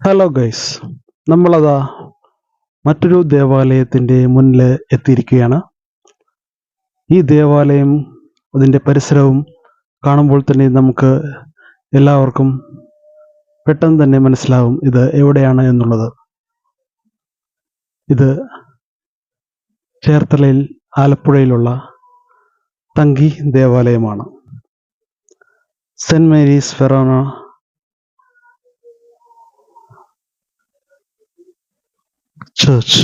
Hello guys, നമ്മളതാ മറ്റൊരു ദേവാലയത്തിൻ്റെ മുന്നിൽ എത്തിയിരിക്കുകയാണ്. ഈ ദേവാലയം അതിൻ്റെ പരിസരവും കാണുമ്പോൾ തന്നെ നമുക്ക് എല്ലാവർക്കും പെട്ടെന്ന് തന്നെ മനസ്സിലാവും ഇത് എവിടെയാണ് എന്നുള്ളത്. ഇത് ചേർത്തലയിൽ ആലപ്പുഴയിലുള്ള തങ്കി ദേവാലയമാണ്. Saint Mary's forane church,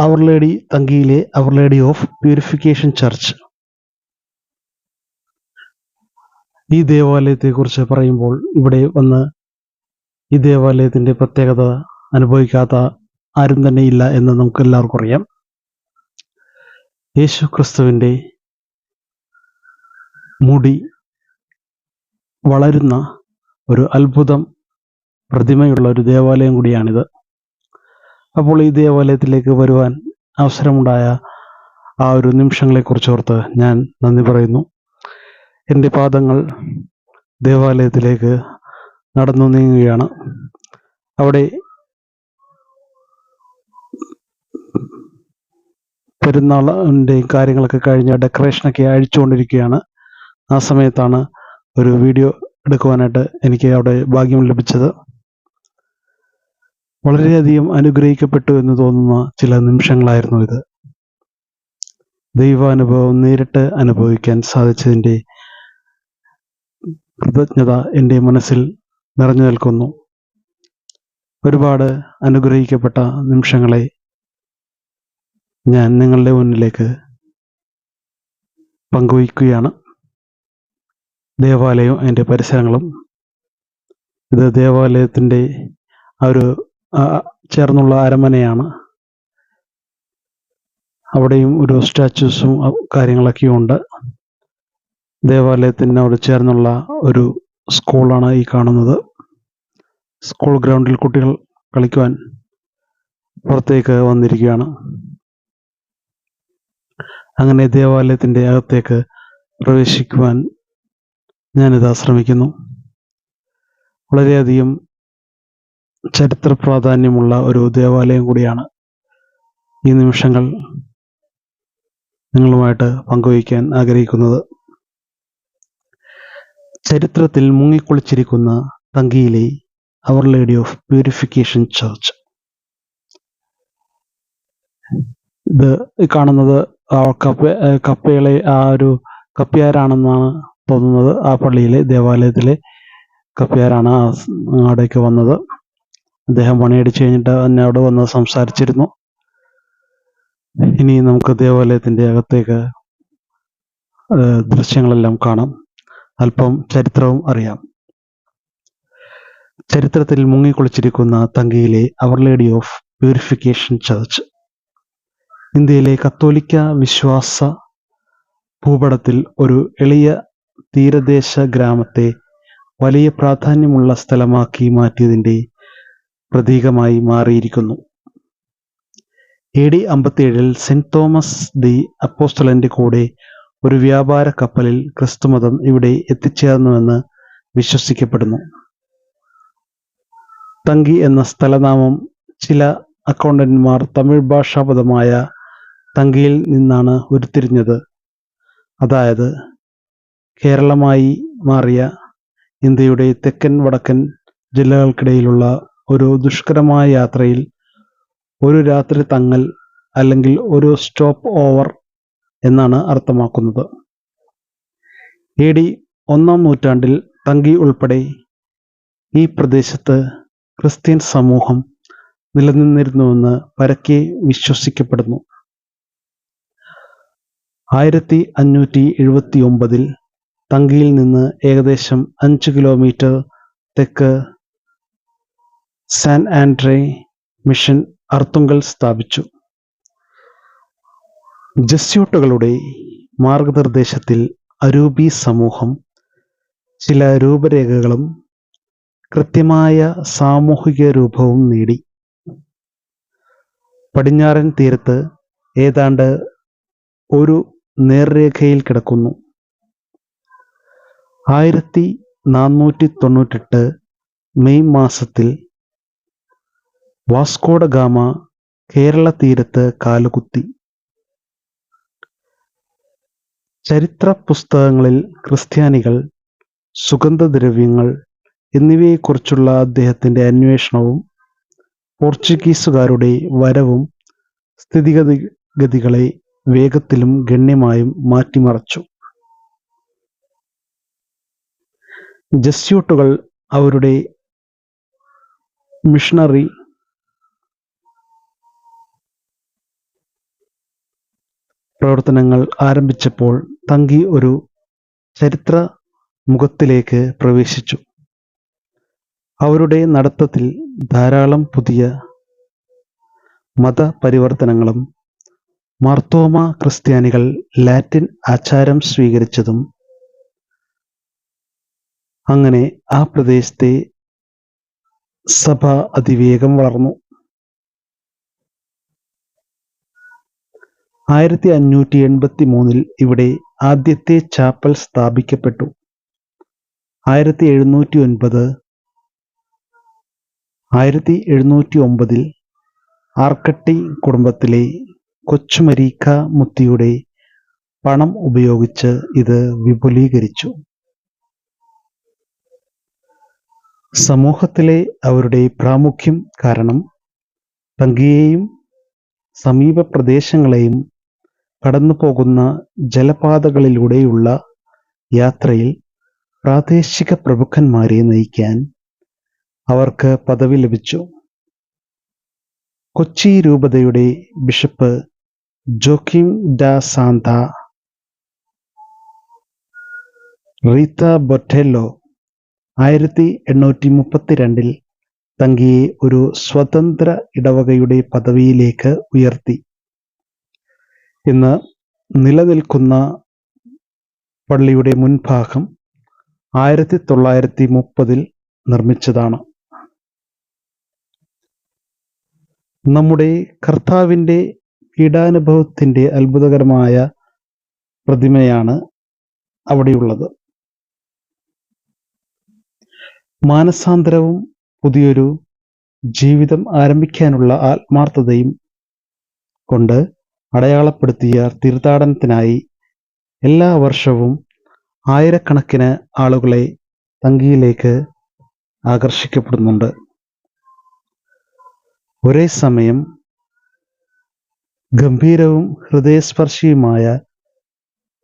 our lady തങ്കിയിലെ our lady of purification church. ഈ ദേവാലയത്തെക്കുറിച്ച് പറയുമ്പോൾ ഇവിടെ വന്ന് ഈ ദേവാലയത്തിൻ്റെ പ്രത്യേകത അനുഭവിക്കാത്ത ആരും തന്നെ ഇല്ല എന്ന് നമുക്ക് എല്ലാവർക്കും അറിയാം. യേശു ക്രിസ്തുവിൻ്റെ മുടി വളരുന്ന ഒരു അത്ഭുതം പ്രതിമയുള്ള ഒരു ദേവാലയം കൂടിയാണിത്. അപ്പോൾ ഈ ദേവാലയത്തിലേക്ക് വരുവാൻ അവസരമുണ്ടായ ആ ഒരു നിമിഷങ്ങളെക്കുറിച്ചോർത്ത് ഞാൻ നന്ദി പറയുന്നു. എൻ്റെ പാദങ്ങൾ ദേവാലയത്തിലേക്ക് നടന്നു നീങ്ങുകയാണ്. അവിടെ പെരുന്നാളിൻ്റെ കാര്യങ്ങളൊക്കെ കഴിഞ്ഞ് ഡെക്കറേഷനൊക്കെ അഴിച്ചുകൊണ്ടിരിക്കുകയാണ്. ആ സമയത്താണ് ഒരു വീഡിയോ എടുക്കുവാനായിട്ട് എനിക്ക് അവിടെ ഭാഗ്യം ലഭിച്ചത്. വളരെയധികം അനുഗ്രഹിക്കപ്പെട്ടു എന്ന് തോന്നുന്ന ചില നിമിഷങ്ങളായിരുന്നു ഇത്. ദൈവാനുഭവം നേരിട്ട് അനുഭവിക്കാൻ സാധിച്ചതിൻ്റെ കൃതജ്ഞത എൻ്റെ മനസ്സിൽ നിറഞ്ഞു നിൽക്കുന്നു. ഒരുപാട് അനുഗ്രഹിക്കപ്പെട്ട നിമിഷങ്ങളെ ഞാൻ നിങ്ങളുടെ മുന്നിലേക്ക് പങ്കുവയ്ക്കുകയാണ്. ദേവാലയവും അതിൻ്റെ പരിസരങ്ങളും. ഇത് ദേവാലയത്തിൻ്റെ ഒരു ചേർന്നുള്ള അരമനയാണ്. അവിടെയും ഒരു സ്റ്റാച്യൂസും കാര്യങ്ങളൊക്കെയും ഉണ്ട്. ദേവാലയത്തിനോട് ചേർന്നുള്ള ഒരു സ്കൂളാണ് ഈ കാണുന്നത്. സ്കൂൾ ഗ്രൗണ്ടിൽ കുട്ടികൾ കളിക്കുവാൻ പുറത്തേക്ക് വന്നിരിക്കുകയാണ്. അങ്ങനെ ദേവാലയത്തിൻ്റെ അകത്തേക്ക് പ്രവേശിക്കുവാൻ ഞാനിതാ ശ്രമിക്കുന്നു. വളരെയധികം ചരിത്ര പ്രാധാന്യമുള്ള ഒരു ദേവാലയം കൂടിയാണ് ഈ നിമിഷങ്ങൾ നിങ്ങളുമായിട്ട് പങ്കുവയ്ക്കാൻ ആഗ്രഹിക്കുന്നത്. ചരിത്രത്തിൽ മുങ്ങിക്കുളിച്ചിരിക്കുന്ന തങ്കിയിലെ our lady of purification church. ഇത് കാണുന്നത് കപ്പകളെ ആ ഒരു കപ്പ്യാരാണെന്നാണ് തോന്നുന്നത്. ആ പള്ളിയിലെ ദേവാലയത്തിലെ കപ്പ്യാരാണ് അവിടേക്ക് വന്നത്. അദ്ദേഹം പണിയടിച്ച് കഴിഞ്ഞിട്ട് തന്നെ അവിടെ വന്ന് സംസാരിച്ചിരുന്നു. ഇനി നമുക്ക് ദേവാലയത്തിൻ്റെ അകത്തേക്ക് ദൃശ്യങ്ങളെല്ലാം കാണാം. അല്പം ചരിത്രവും അറിയാം. ചരിത്രത്തിൽ മുങ്ങിക്കുളിച്ചിരിക്കുന്ന തങ്കിയിലെ our lady of purification church ഇന്ത്യയിലെ കത്തോലിക്ക വിശ്വാസ ഭൂപടത്തിൽ ഒരു എളിയ തീരദേശ ഗ്രാമത്തെ വലിയ പ്രാധാന്യമുള്ള സ്ഥലമാക്കി മാറ്റിയതിൻ്റെ പ്രതീകമായി മാറിയിരിക്കുന്നു. AD 57 സെന്റ് തോമസ് ദി അപ്പോസ്തലന്റെ കൂടെ ഒരു വ്യാപാര കപ്പലിൽ ക്രിസ്തുമതം ഇവിടെ എത്തിച്ചേർന്നുവെന്ന് വിശ്വസിക്കപ്പെടുന്നു. തങ്കി എന്ന സ്ഥലനാമം ചില അക്കൗണ്ടന്റുമാർ തമിഴ് ഭാഷാപദമായ തങ്കിയിൽ നിന്നാണ് ഉരുത്തിരിഞ്ഞത്. അതായത് കേരളമായി മാറിയ ഇന്ത്യയുടെ തെക്കൻ വടക്കൻ ജില്ലകൾക്കിടയിലുള്ള ഒരു ദുഷ്കരമായ യാത്രയിൽ ഒരു രാത്രി തങ്ങൽ അല്ലെങ്കിൽ ഒരു സ്റ്റോപ്പ് ഓവർ എന്നാണ് അർത്ഥമാക്കുന്നത്. AD 1-ാം നൂറ്റാണ്ടിൽ തങ്കി ഉൾപ്പെടെ ഈ പ്രദേശത്ത് ക്രിസ്ത്യൻ സമൂഹം നിലനിന്നിരുന്നുവെന്ന് പരക്കെ വിശ്വസിക്കപ്പെടുന്നു. 1579 തങ്കിയിൽ നിന്ന് ഏകദേശം 5 കിലോമീറ്റർ തെക്ക് സാൻ ആൻഡ്രേ മിഷൻ അർത്തുങ്കൽ സ്ഥാപിച്ചു. ജസ്യൂട്ടുകളുടെ മാർഗനിർദ്ദേശത്തിൽ അരൂപി സമൂഹം ചില രൂപരേഖകളും കൃത്യമായ സാമൂഹിക രൂപവും നേടി. പടിഞ്ഞാറൻ തീരത്ത് ഏതാണ്ട് ഒരു നേർരേഖയിൽ കിടക്കുന്നു. 1498 മെയ് മാസത്തിൽ വാസ്കോഡ ഗാമ കേരള തീരത്ത് കാലുകുത്തി. ചരിത്ര പുസ്തകങ്ങളിൽ ക്രിസ്ത്യാനികൾ, സുഗന്ധദ്രവ്യങ്ങൾ എന്നിവയെക്കുറിച്ചുള്ള അദ്ദേഹത്തിന്റെ അന്വേഷണവും പോർച്ചുഗീസുകാരുടെ വരവും സ്ഥിതിഗതികളെ വേഗത്തിലും ഗണ്യമായും മാറ്റിമറിച്ചു. ജസ്യൂട്ടുകൾ അവരുടെ മിഷണറി പ്രവർത്തനങ്ങൾ ആരംഭിച്ചപ്പോൾ തങ്കി ഒരു ചരിത്ര മുഖത്തിലേക്ക് പ്രവേശിച്ചു. അവരുടെ നടത്തത്തിൽ ധാരാളം പുതിയ മതപരിവർത്തനങ്ങളും മാർത്തോമ ക്രിസ്ത്യാനികൾ ലാറ്റിൻ ആചാരം സ്വീകരിച്ചതും അങ്ങനെ ആ പ്രദേശത്തെ സഭ അതിവേഗം വളർന്നു. 1583 ഇവിടെ ആദ്യത്തെ ചാപ്പൽ സ്ഥാപിക്കപ്പെട്ടു. 1709 ആർക്കട്ടി കുടുംബത്തിലെ കൊച്ചുമരീക്ക മുത്തിയുടെ പണം ഉപയോഗിച്ച് ഇത് വിപുലീകരിച്ചു. സമൂഹത്തിലെ അവരുടെ പ്രാമുഖ്യം കാരണം തങ്കിയെയും സമീപ പ്രദേശങ്ങളെയും കടന്നുപോകുന്ന ജലപാതകളിലൂടെയുള്ള യാത്രയിൽ പ്രാദേശിക പ്രഭുക്കന്മാരെ നയിക്കാൻ അവർക്ക് പദവി ലഭിച്ചു. കൊച്ചി രൂപതയുടെ ബിഷപ്പ് ജോക്കിം ഡാ സാന്ത റീത്ത ബൊറ്റെല്ലോ 1832 തങ്കിയെ ഒരു സ്വതന്ത്ര ഇടവകയുടെ പദവിയിലേക്ക് ഉയർത്തി. ഇന്ന് നിലനിൽക്കുന്ന പള്ളിയുടെ മുൻഭാഗം 1930 നിർമ്മിച്ചതാണ്. നമ്മുടെ കർത്താവിൻ്റെ പീഡാനുഭവത്തിൻ്റെ അത്ഭുതകരമായ പ്രതിമയാണ് അവിടെയുള്ളത്. മാനസാന്തരവും പുതിയൊരു ജീവിതം ആരംഭിക്കാനുള്ള ആത്മാർത്ഥതയും കൊണ്ട് അടയാളപ്പെടുത്തിയ തീർത്ഥാടനത്തിനായി എല്ലാ വർഷവും ആയിരക്കണക്കിന് ആളുകളെ തങ്കിയിലേക്ക് ആകർഷിക്കപ്പെടുന്നുണ്ട്. ഒരേ സമയം ഗംഭീരവും ഹൃദയസ്പർശിയുമായ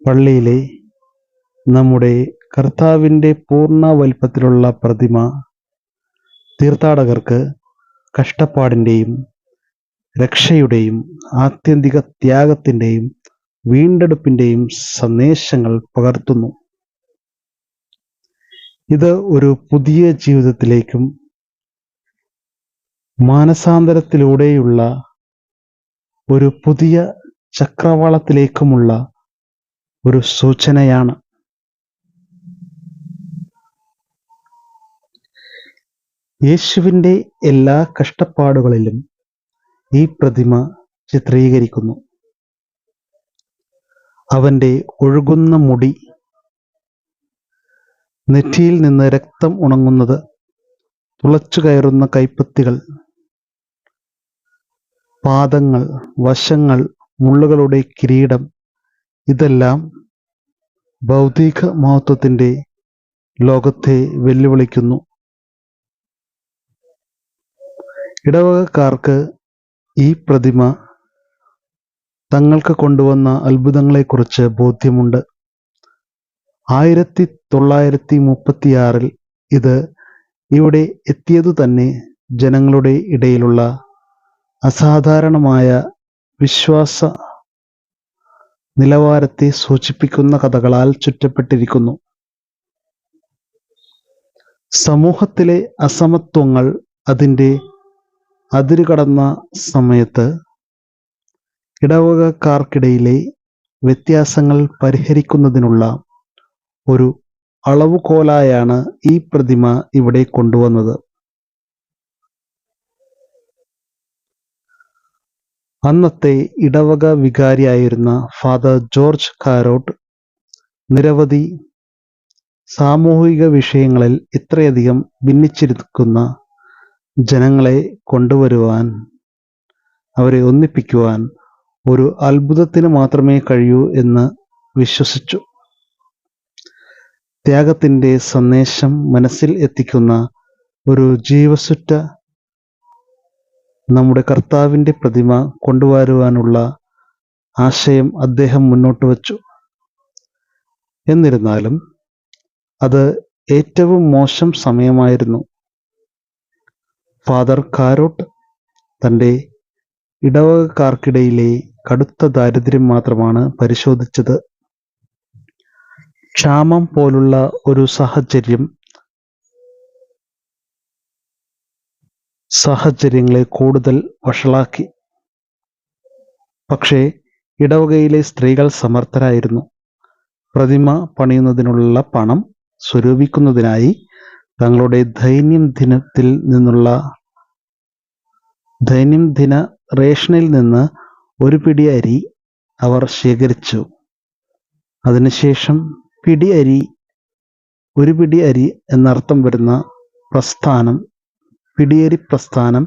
പള്ളിയിലെ നമ്മുടെ കർത്താവിൻ്റെ പൂർണ്ണ വലിപ്പത്തിലുള്ള പ്രതിമ തീർത്ഥാടകർക്ക് കഷ്ടപ്പാടിൻ്റെയും രക്ഷയുടെയും ആത്യന്തിക ത്യാഗത്തിൻ്റെയും വീണ്ടെടുപ്പിൻ്റെയും സന്ദേശങ്ങൾ പകർത്തുന്നു. ഇത് ഒരു പുതിയ ജീവിതത്തിലേക്കും മാനസാന്തരത്തിലൂടെയുള്ള ഒരു പുതിയ ചക്രവാളത്തിലേക്കുമുള്ള ഒരു സൂചനയാണ്. യേശുവിൻ്റെ എല്ലാ കഷ്ടപ്പാടുകളിലും ഈ പ്രതിമ ചിത്രീകരിക്കുന്നു. അവൻ്റെ ഒഴുകുന്ന മുടി, നെറ്റിയിൽ നിന്ന് രക്തം ഉണങ്ങുന്നത്, തുളച്ചു കയറുന്ന കൈപ്പത്തികൾ, പാദങ്ങൾ, വശങ്ങൾ, മുള്ളുകളുടെ കിരീടം, ഇതെല്ലാം ഭൗതിക മഹത്വത്തിൻ്റെ ലോകത്തെ വെല്ലുവിളിക്കുന്നു. ഇടവകക്കാർക്ക് ഈ പ്രതിമ തങ്ങൾക്ക് കൊണ്ടുവന്ന അത്ഭുതങ്ങളെക്കുറിച്ച് ബോധ്യമുണ്ട്. 1936 ഇത് ഇവിടെ എത്തിയതു തന്നെ ജനങ്ങളുടെ ഇടയിലുള്ള അസാധാരണമായ വിശ്വാസ നിലവാരത്തെ സൂചിപ്പിക്കുന്ന കഥകളാൽ ചുറ്റപ്പെട്ടിരിക്കുന്നു. സമൂഹത്തിലെ അസമത്വങ്ങൾ അതിൻ്റെ അതിരുകടന്ന സമയത്ത് ഇടവകക്കാർക്കിടയിലെ വ്യത്യാസങ്ങൾ പരിഹരിക്കുന്നതിനുള്ള ഒരു അളവുകോലായാണ് ഈ പ്രതിമ ഇവിടെ കൊണ്ടുവന്നത്. അന്നത്തെ ഇടവക വികാരിയായിരുന്ന ഫാദർ ജോർജ് കാരോട്ട് നിരവധി സാമൂഹിക വിഷയങ്ങളിൽ ഇത്രയധികം ഭിന്നിച്ചിരിക്കുന്ന ജനങ്ങളെ കൊണ്ടുവരുവാൻ, അവരെ ഒന്നിപ്പിക്കുവാൻ ഒരു അത്ഭുതത്തിന് മാത്രമേ കഴിയൂ എന്ന് വിശ്വസിച്ചു. ത്യാഗത്തിൻ്റെ സന്ദേശം മനസ്സിൽ എത്തിക്കുന്ന ഒരു ജീവസുറ്റ നമ്മുടെ കർത്താവിൻ്റെ പ്രതിമ കൊണ്ടുവരുവാനുള്ള ആശയം അദ്ദേഹം മുന്നോട്ട് വച്ചു. എന്നിരുന്നാലും അത് ഏറ്റവും മോശം സമയമായിരുന്നു. ഫാദർ കാരോട്ട് തൻ്റെ ഇടവകക്കാർക്കിടയിലെ കടുത്ത ദാരിദ്ര്യം മാത്രമാണ് പരിശോധിച്ചത്. ക്ഷാമം പോലുള്ള ഒരു സാഹചര്യങ്ങളെ കൂടുതൽ വഷളാക്കി. പക്ഷേ ഇടവകയിലെ സ്ത്രീകൾ സമർത്ഥരായിരുന്നു. പ്രതിമ പണിയുന്നതിനുള്ള പണം സ്വരൂപിക്കുന്നതിനായി തങ്ങളുടെ ദൈനംദിന റേഷനിൽ നിന്ന് ഒരു പിടി അരി അവർ ശേഖരിച്ചു. അതിനുശേഷം ഒരു പിടി അരി എന്നർത്ഥം വരുന്ന പിടിയരി പ്രസ്ഥാനം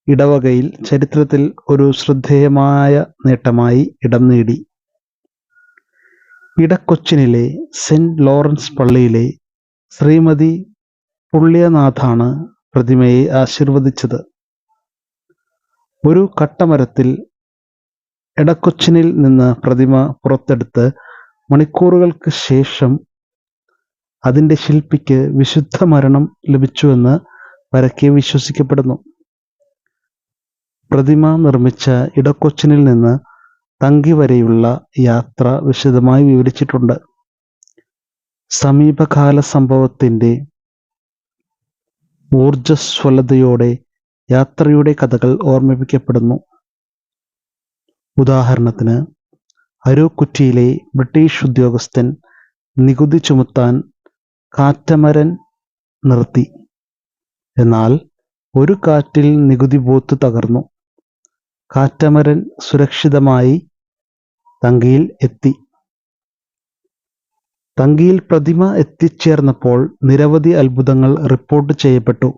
ഇടവകയിൽ ചരിത്രത്തിൽ ഒരു ശ്രദ്ധേയമായ നേട്ടമായി ഇടം നേടി. ഇടക്കൊച്ചിനിലെ സെന്റ് ലോറൻസ് പള്ളിയിലെ ശ്രീമതി പുള്യനാഥാണ് പ്രതിമയെ ആശീർവദിച്ചത്. ഒരു കട്ടമരത്തിൽ എടക്കൊച്ചിനിൽ നിന്ന് പ്രതിമ പുറത്തെടുത്ത് മണിക്കൂറുകൾക്ക് ശേഷം അതിൻ്റെ ശില്പിക്ക് വിശുദ്ധ മരണം ലഭിച്ചുവെന്ന് പരക്കെ വിശ്വസിക്കപ്പെടുന്നു. പ്രതിമ നിർമ്മിച്ച ഇടക്കൊച്ചിനിൽ നിന്ന് തങ്കി വരെയുള്ള യാത്ര വിശദമായി വിവരിച്ചിട്ടുണ്ട്. സമീപകാല സംഭവത്തിൻ്റെ ഊർജ്ജസ്വലതയോടെ യാത്രയുടെ കഥകൾ ഓർമ്മിപ്പിക്കപ്പെടുന്നു. ഉദാഹരണത്തിന്, അരൂക്കുറ്റിയിലെ ബ്രിട്ടീഷ് ഉദ്യോഗസ്ഥൻ നികുതി ചുമത്താൻ കാറ്റമരൻ നിർത്തി. എന്നാൽ ഒരു കാറ്റിൽ നികുതി ബൂത്ത് തകർന്നു. കാറ്റമരൻ സുരക്ഷിതമായി തങ്കിയിൽ എത്തി. തങ്കിയിൽ പ്രതിമ എത്തിച്ചേർന്നപ്പോൾ നിരവധി അത്ഭുതങ്ങൾ റിപ്പോർട്ട് ചെയ്യപ്പെട്ടു.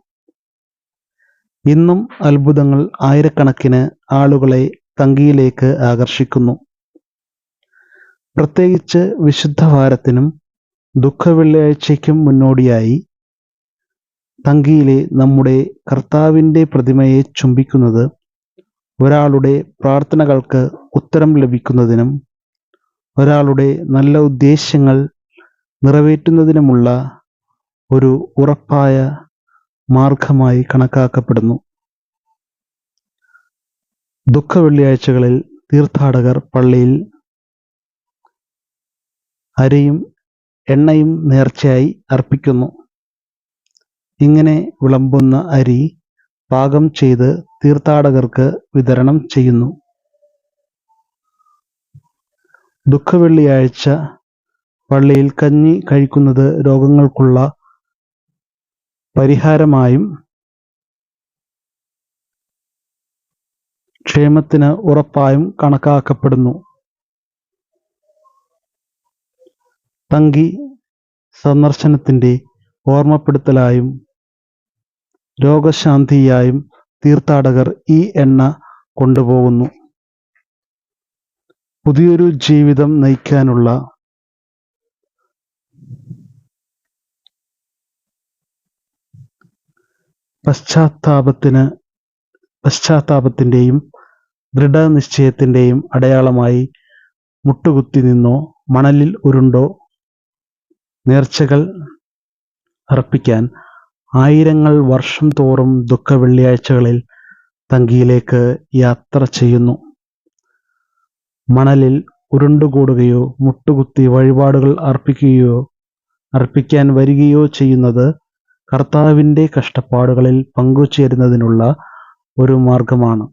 ഇന്നും അത്ഭുതങ്ങൾ ആയിരക്കണക്കിന് ആളുകളെ തങ്കിയിലേക്ക് ആകർഷിക്കുന്നു. പ്രത്യേകിച്ച് വിശുദ്ധവാരത്തിനും ദുഃഖവെള്ളിയാഴ്ചയ്ക്കും മുന്നോടിയായി തങ്കിയിലെ നമ്മുടെ കർത്താവിൻ്റെ പ്രതിമയെ ചുംബിക്കുന്നത് ഒരാളുടെ പ്രാർത്ഥനകൾക്ക് ഉത്തരം ലഭിക്കുന്നതിനും ഒരാളുടെ നല്ല ഉദ്ദേശ്യങ്ങൾ നിറവേറ്റുന്നതിനുമുള്ള ഒരു ഉറപ്പായ മാർഗമായി കണക്കാക്കപ്പെടുന്നു. ദുഃഖവെള്ളിയാഴ്ചകളിൽ തീർത്ഥാടകർ പള്ളിയിൽ അരിയും എണ്ണയും നേർച്ചയായി അർപ്പിക്കുന്നു. ഇങ്ങനെ വിളമ്പുന്ന അരി പാകം ചെയ്ത് തീർത്ഥാടകർക്ക് വിതരണം ചെയ്യുന്നു. ദുഃഖവെള്ളിയാഴ്ച പള്ളിയിൽ കഞ്ഞി കഴിക്കുന്നത് രോഗങ്ങൾക്കുള്ള പരിഹാരമായും ക്ഷേമത്തിന് ഉറപ്പായും കണക്കാക്കപ്പെടുന്നു. തങ്കി സന്ദർശനത്തിൻ്റെ ഓർമ്മപ്പെടുത്തലായും രോഗശാന്തിയായും തീർത്ഥാടകർ ഈ എണ്ണ കൊണ്ടുപോകുന്നു. പുതിയൊരു ജീവിതം നയിക്കാനുള്ള പശ്ചാത്താപത്തിൻ്റെയും ദൃഢനിശ്ചയത്തിൻ്റെയും അടയാളമായി മുട്ടുകുത്തി നിന്നോ മണലിൽ ഉരുണ്ടോ നേർച്ചകൾ അർപ്പിക്കാൻ ആയിരങ്ങൾ വർഷം തോറും ദുഃഖവെള്ളിയാഴ്ചകളിൽ തങ്കിയിലേക്ക് യാത്ര ചെയ്യുന്നു. മണലിൽ ഉരുണ്ടുകൂടുകയോ മുട്ടുകുത്തി വഴിപാടുകൾ അർപ്പിക്കാൻ വരികയോ ചെയ്യുന്നത് കർത്താവിൻ്റെ കഷ്ടപ്പാടുകളിൽ പങ്കുചേരുന്നതിനുള്ള ഒരു മാർഗമാണ്.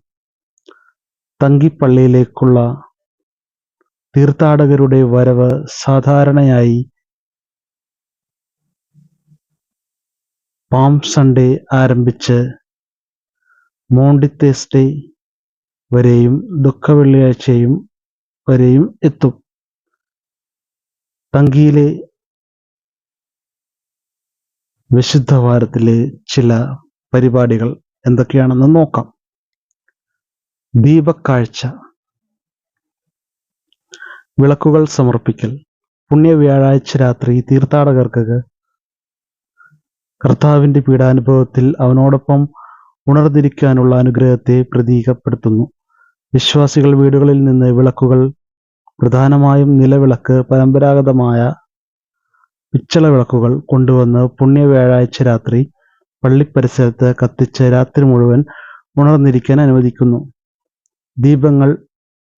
തങ്കിപ്പള്ളിയിലേക്കുള്ള തീർത്ഥാടകരുടെ വരവ് സാധാരണയായി പാം സൺഡേ ആരംഭിച്ച് മോണ്ടി തേഴ്സ്ഡേ വരെയും ദുഃഖവെള്ളിയാഴ്ചയും വരെയും എത്തും. തങ്കിയിലെ വിശുദ്ധ വാരത്തിലെ ചില പരിപാടികൾ എന്തൊക്കെയാണെന്ന് നോക്കാം. ദീപക്കാഴ്ച, വിളക്കുകൾ സമർപ്പിക്കൽ. പുണ്യ വ്യാഴാഴ്ച രാത്രി തീർത്ഥാടകർക്ക് കർത്താവിന്റെ പീഡാനുഭവത്തിൽ അവനോടൊപ്പം ഉണർന്നിരിക്കാനുള്ള അനുഗ്രഹത്തെ പ്രതീകപ്പെടുത്തുന്നു. വിശ്വാസികൾ വീടുകളിൽ നിന്ന് വിളക്കുകൾ, പ്രധാനമായും നിലവിളക്ക്, പരമ്പരാഗതമായ പിച്ചള വിളക്കുകൾ കൊണ്ടുവന്ന് പുണ്യ വ്യാഴാഴ്ച രാത്രി പള്ളിപ്പരിസരത്ത് കത്തിച്ച് രാത്രി മുഴുവൻ ഉണർന്നിരിക്കാൻ അനുവദിക്കുന്നു. ദീപങ്ങൾ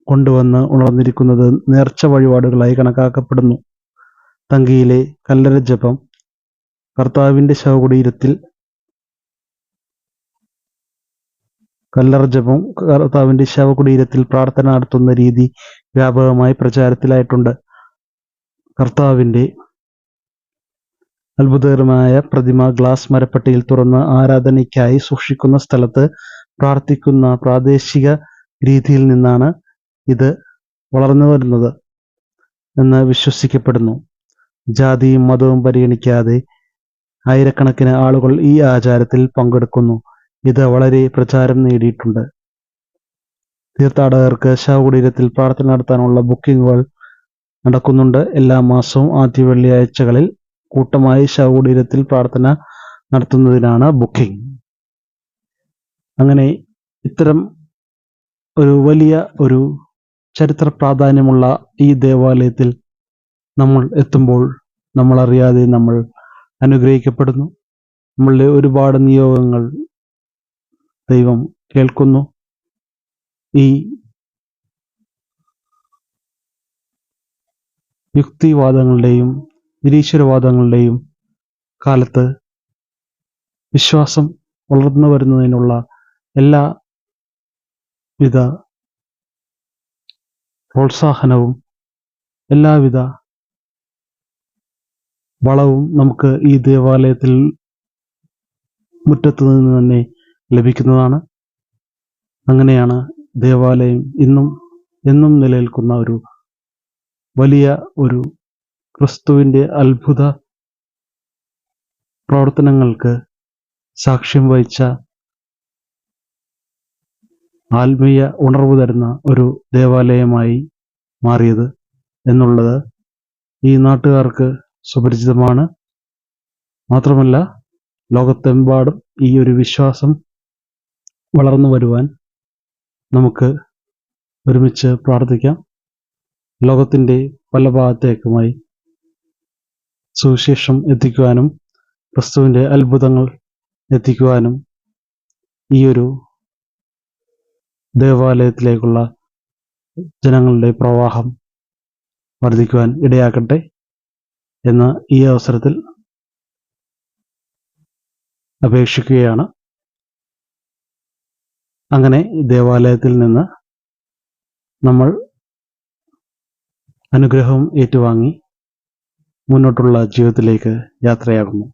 കൊണ്ടുവന്ന് ഉണർന്നിരിക്കുന്നത് നേർച്ച വഴിപാടുകളായി കണക്കാക്കപ്പെടുന്നു. തങ്കിയിലെ കല്ലറ ജപം, കർത്താവിന്റെ ശവകുടീരത്തിൽ പ്രാർത്ഥന നടത്തുന്ന രീതി വ്യാപകമായി പ്രചാരത്തിലായിട്ടുണ്ട്. കർത്താവിന്റെ അത്ഭുതകരമായ പ്രതിമ ഗ്ലാസ് മരപ്പട്ടിയിൽ തുറന്ന് ആരാധനയ്ക്കായി സൂക്ഷിക്കുന്ന സ്ഥലത്ത് പ്രാർത്ഥിക്കുന്ന പ്രാദേശിക രീതിയിൽ നിന്നാണ് ഇത് വളർന്നു വരുന്നത് എന്ന് വിശ്വസിക്കപ്പെടുന്നു. ജാതിയും മതവും പരിഗണിക്കാതെ ആയിരക്കണക്കിന് ആളുകൾ ഈ ആചാരത്തിൽ പങ്കെടുക്കുന്നു. ഇത് വളരെ പ്രചാരം നേടിയിട്ടുണ്ട്. തീർത്ഥാടകർക്ക് ശവകുടീരത്തിൽ പ്രാർത്ഥന നടത്താനുള്ള ബുക്കിങ്ങുകൾ നടക്കുന്നുണ്ട്. എല്ലാ മാസവും ആദ്യ വെള്ളിയാഴ്ചകളിൽ കൂട്ടമായി ശവകുടീരത്തിൽ പ്രാർത്ഥന നടത്തുന്നതിനാണ് ബുക്കിംഗ്. അങ്ങനെ ഇത്തരം ഒരു വലിയ ഒരു ചരിത്ര പ്രാധാന്യമുള്ള ഈ ദേവാലയത്തിൽ നമ്മൾ എത്തുമ്പോൾ നമ്മൾ അറിയാതെ നമ്മൾ അനുഗ്രഹിക്കപ്പെടുന്നു. നമ്മളുടെ ഒരുപാട് നിയോഗങ്ങൾ ദൈവം കേൾക്കുന്നു. ഈ യുക്തിവാദങ്ങളുടെയും നിരീശ്വരവാദങ്ങളുടെയും കാലത്ത് വിശ്വാസം വളർന്നു വരുന്നതിനുള്ള എല്ലാവിധ പ്രോത്സാഹനവും എല്ലാവിധ വളവും നമുക്ക് ഈ ദേവാലയത്തിൽ മുറ്റത്ത് നിന്ന് തന്നെ ലഭിക്കുന്നതാണ്. അങ്ങനെയാണ് ദേവാലയം എന്നും നിലനിൽക്കുന്ന ഒരു വലിയ ഒരു ക്രിസ്തുവിൻ്റെ അത്ഭുത പ്രവർത്തനങ്ങൾക്ക് സാക്ഷ്യം വഹിച്ച ആത്മീയ ഉണർവ് തരുന്ന ഒരു ദേവാലയമായി മാറിയത് എന്നുള്ളത് ഈ നാട്ടുകാർക്ക് സുപരിചിതമാണ്. മാത്രമല്ല ലോകത്തെമ്പാടും ഈ ഒരു വിശ്വാസം വളർന്നു വരുവാൻ നമുക്ക് ഒരുമിച്ച് പ്രാർത്ഥിക്കാം. ലോകത്തിൻ്റെ പല ഭാഗത്തേക്കുമായി സുവിശേഷം എത്തിക്കുവാനും ക്രിസ്തുവിൻ്റെ അത്ഭുതങ്ങൾ എത്തിക്കുവാനും ഈ ഒരു ദേവാലയത്തിലേക്കുള്ള ജനങ്ങളുടെ പ്രവാഹം വർദ്ധിക്കുവാൻ ഇടയാക്കട്ടെ എന്ന് ഈ അവസരത്തിൽ അപേക്ഷിക്കുകയാണ്. അങ്ങനെ ദേവാലയത്തിൽ നിന്ന് നമ്മൾ അനുഗ്രഹം ഏറ്റുവാങ്ങി മുന്നോട്ടുള്ള ജീവിതത്തിലേക്ക് യാത്രയാകുന്നു.